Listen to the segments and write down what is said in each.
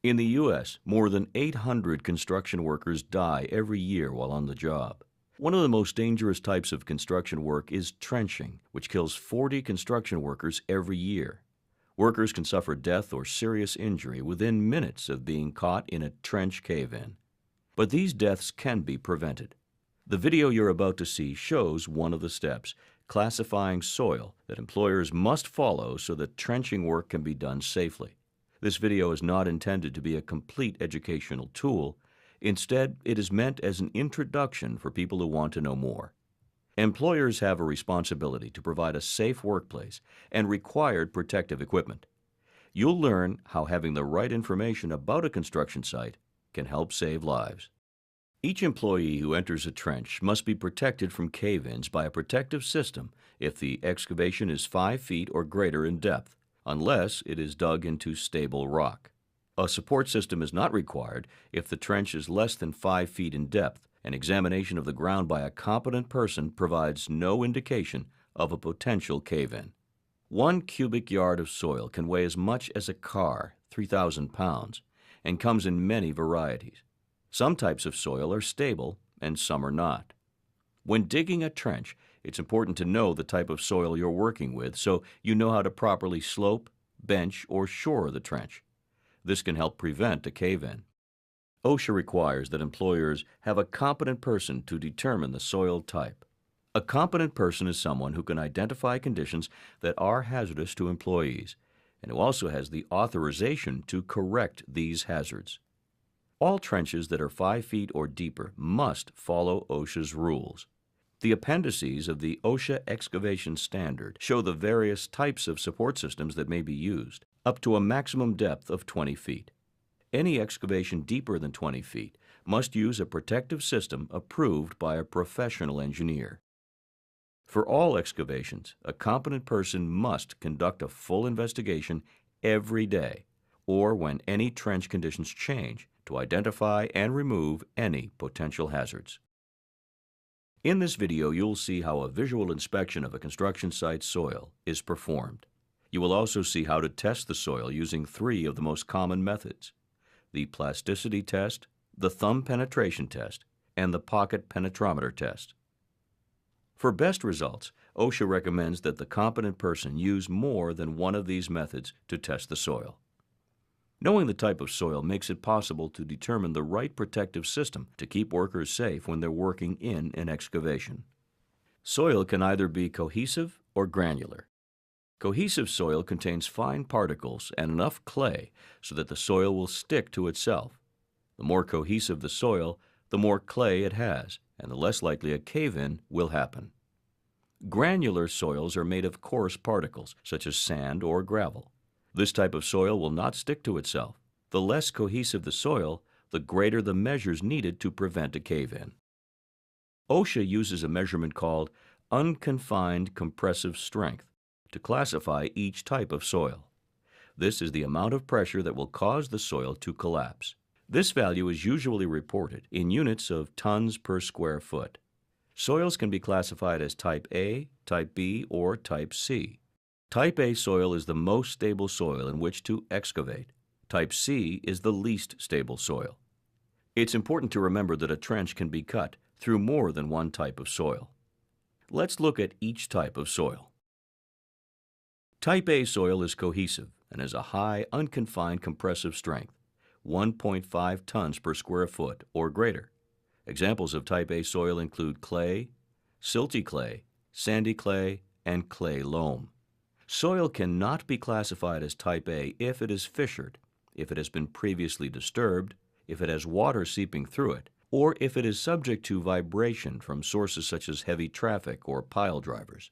In the U.S., more than 800 construction workers die every year while on the job. One of the most dangerous types of construction work is trenching, which kills 40 construction workers every year. Workers can suffer death or serious injury within minutes of being caught in a trench cave-in. But these deaths can be prevented. The video you're about to see shows one of the steps, classifying soil, that employers must follow so that trenching work can be done safely. This video is not intended to be a complete educational tool. Instead, it is meant as an introduction for people who want to know more. Employers have a responsibility to provide a safe workplace and required protective equipment. You'll learn how having the right information about a construction site can help save lives. Each employee who enters a trench must be protected from cave-ins by a protective system if the excavation is 5 feet or greater in depth, unless it is dug into stable rock. A support system is not required if the trench is less than 5 feet in depth. An examination of the ground by a competent person provides no indication of a potential cave-in. 1 cubic yard of soil can weigh as much as a car, 3,000 pounds, and comes in many varieties. Some types of soil are stable and some are not. When digging a trench, it's important to know the type of soil you're working with so you know how to properly slope, bench, or shore the trench. This can help prevent a cave-in. OSHA requires that employers have a competent person to determine the soil type. A competent person is someone who can identify conditions that are hazardous to employees and who also has the authorization to correct these hazards. All trenches that are 5 feet or deeper must follow OSHA's rules. The appendices of the OSHA excavation standard show the various types of support systems that may be used, up to a maximum depth of 20 feet. Any excavation deeper than 20 feet must use a protective system approved by a professional engineer. For all excavations, a competent person must conduct a full investigation every day, or when any trench conditions change, to identify and remove any potential hazards. In this video, you'll see how a visual inspection of a construction site's soil is performed. You will also see how to test the soil using 3 of the most common methods: the plasticity test, the thumb penetration test, and the pocket penetrometer test. For best results, OSHA recommends that the competent person use more than one of these methods to test the soil. Knowing the type of soil makes it possible to determine the right protective system to keep workers safe when they're working in an excavation. Soil can either be cohesive or granular. Cohesive soil contains fine particles and enough clay so that the soil will stick to itself. The more cohesive the soil, the more clay it has, and the less likely a cave-in will happen. Granular soils are made of coarse particles, such as sand or gravel. This type of soil will not stick to itself. The less cohesive the soil, the greater the measures needed to prevent a cave-in. OSHA uses a measurement called unconfined compressive strength to classify each type of soil. This is the amount of pressure that will cause the soil to collapse. This value is usually reported in units of tons per square foot. Soils can be classified as Type A, Type B, or Type C. Type A soil is the most stable soil in which to excavate. Type C is the least stable soil. It's important to remember that a trench can be cut through more than one type of soil. Let's look at each type of soil. Type A soil is cohesive and has a high unconfined compressive strength, 1.5 tons per square foot or greater. Examples of Type A soil include clay, silty clay, sandy clay, and clay loam. Soil cannot be classified as Type A if it is fissured, if it has been previously disturbed, if it has water seeping through it, or if it is subject to vibration from sources such as heavy traffic or pile drivers.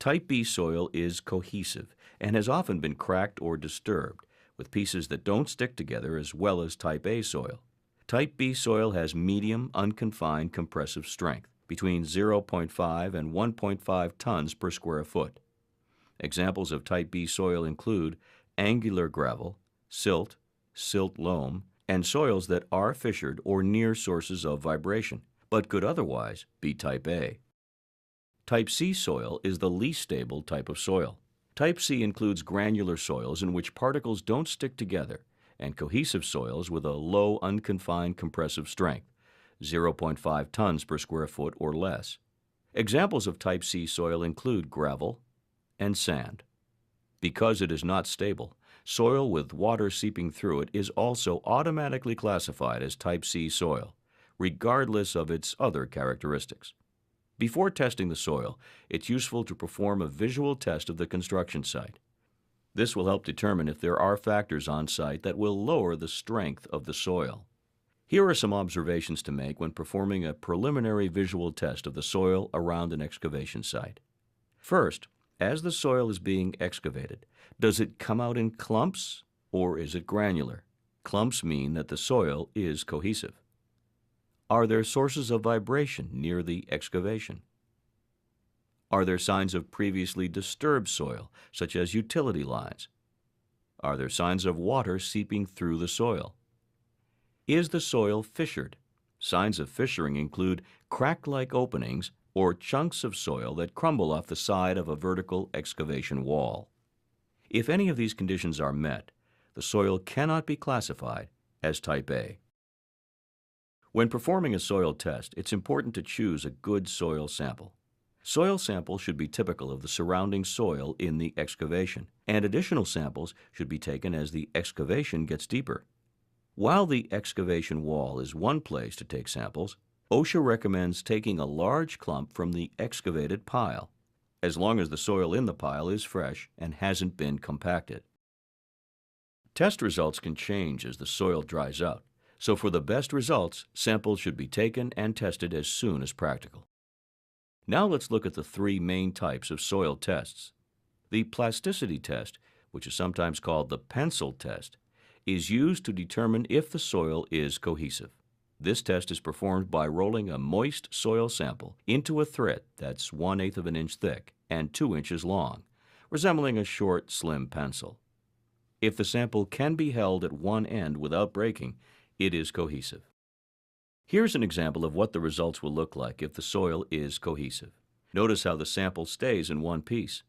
Type B soil is cohesive and has often been cracked or disturbed, with pieces that don't stick together, as well as Type A soil. Type B soil has medium unconfined compressive strength, between 0.5 and 1.5 tons per square foot. Examples of Type B soil include angular gravel, silt, silt loam, and soils that are fissured or near sources of vibration, but could otherwise be Type A. Type C soil is the least stable type of soil. Type C includes granular soils in which particles don't stick together, and cohesive soils with a low unconfined compressive strength, 0.5 tons per square foot or less. Examples of Type C soil include gravel and sand. Because it is not stable, soil with water seeping through it is also automatically classified as Type C soil, regardless of its other characteristics. Before testing the soil, it's useful to perform a visual test of the construction site. This will help determine if there are factors on site that will lower the strength of the soil. Here are some observations to make when performing a preliminary visual test of the soil around an excavation site. First, as the soil is being excavated, does it come out in clumps or is it granular? Clumps mean that the soil is cohesive. Are there sources of vibration near the excavation? Are there signs of previously disturbed soil, such as utility lines? Are there signs of water seeping through the soil? Is the soil fissured? Signs of fissuring include crack-like openings or chunks of soil that crumble off the side of a vertical excavation wall. If any of these conditions are met, the soil cannot be classified as Type A. When performing a soil test, it's important to choose a good soil sample. Soil samples should be typical of the surrounding soil in the excavation, and additional samples should be taken as the excavation gets deeper. While the excavation wall is one place to take samples, OSHA recommends taking a large clump from the excavated pile, as long as the soil in the pile is fresh and hasn't been compacted. Test results can change as the soil dries out, so for the best results, samples should be taken and tested as soon as practical. Now let's look at the three main types of soil tests. The plasticity test, which is sometimes called the pencil test, is used to determine if the soil is cohesive. This test is performed by rolling a moist soil sample into a thread that's 1/8 of an inch thick and 2 inches long, resembling a short, slim pencil. If the sample can be held at one end without breaking, it is cohesive. Here's an example of what the results will look like if the soil is cohesive. Notice how the sample stays in one piece.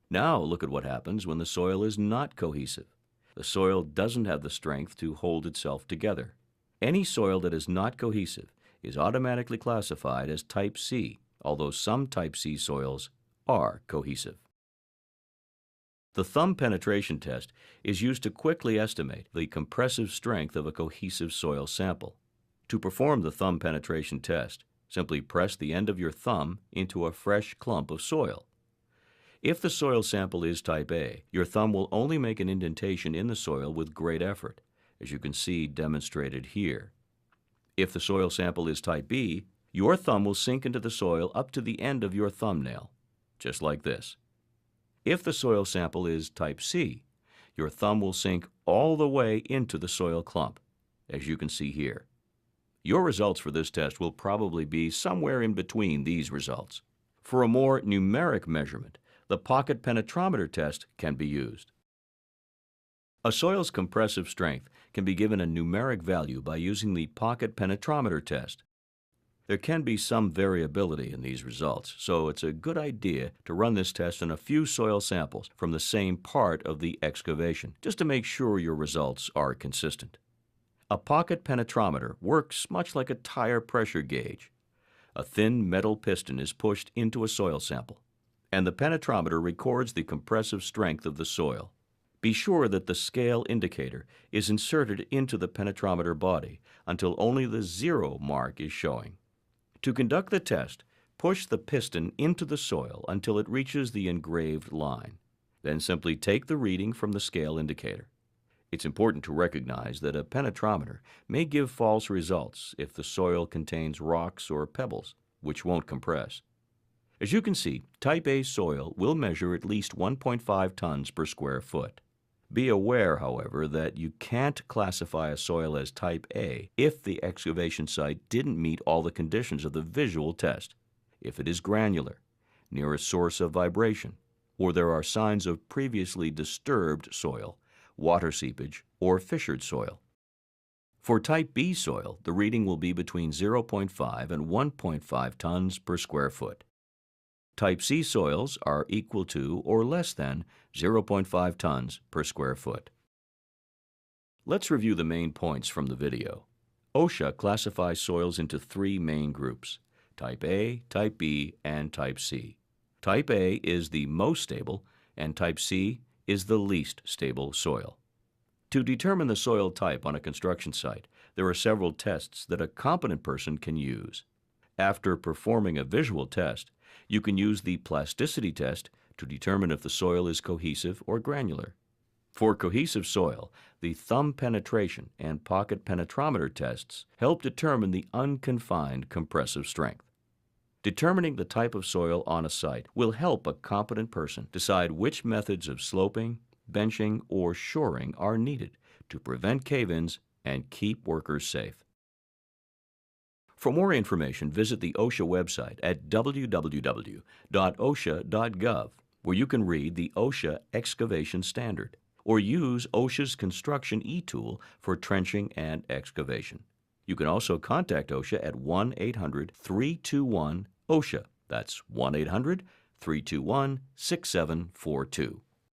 Now look at what happens when the soil is not cohesive. The soil doesn't have the strength to hold itself together. Any soil that is not cohesive is automatically classified as Type C, although some Type C soils are cohesive. The thumb penetration test is used to quickly estimate the compressive strength of a cohesive soil sample. To perform the thumb penetration test, simply press the end of your thumb into a fresh clump of soil. If the soil sample is Type A, your thumb will only make an indentation in the soil with great effort, as you can see demonstrated here. If the soil sample is Type B, your thumb will sink into the soil up to the end of your thumbnail, just like this. If the soil sample is Type C, your thumb will sink all the way into the soil clump, as you can see here. Your results for this test will probably be somewhere in between these results. For a more numeric measurement, the pocket penetrometer test can be used. A soil's compressive strength can be given a numeric value by using the pocket penetrometer test. There can be some variability in these results, so it's a good idea to run this test on a few soil samples from the same part of the excavation, just to make sure your results are consistent. A pocket penetrometer works much like a tire pressure gauge. A thin metal piston is pushed into a soil sample, and the penetrometer records the compressive strength of the soil. Be sure that the scale indicator is inserted into the penetrometer body until only the 0 mark is showing. To conduct the test, push the piston into the soil until it reaches the engraved line. Then simply take the reading from the scale indicator. It's important to recognize that a penetrometer may give false results if the soil contains rocks or pebbles, which won't compress. As you can see, Type A soil will measure at least 1.5 tons per square foot. Be aware, however, that you can't classify a soil as Type A if the excavation site didn't meet all the conditions of the visual test, if it is granular, near a source of vibration, or there are signs of previously disturbed soil, water seepage, or fissured soil. For Type B soil, the reading will be between 0.5 and 1.5 tons per square foot. Type C soils are equal to or less than 0.5 tons per square foot. Let's review the main points from the video. OSHA classifies soils into three main groups: Type A, Type B, and Type C. Type A is the most stable, and Type C is the least stable soil. To determine the soil type on a construction site, there are several tests that a competent person can use. After performing a visual test, you can use the plasticity test to determine if the soil is cohesive or granular. For cohesive soil, the thumb penetration and pocket penetrometer tests help determine the unconfined compressive strength. Determining the type of soil on a site will help a competent person decide which methods of sloping, benching, or shoring are needed to prevent cave-ins and keep workers safe. For more information, visit the OSHA website at www.osha.gov, where you can read the OSHA Excavation Standard, or use OSHA's Construction e-tool for trenching and excavation. You can also contact OSHA at 1-800-321-OSHA. That's 1-800-321-6742.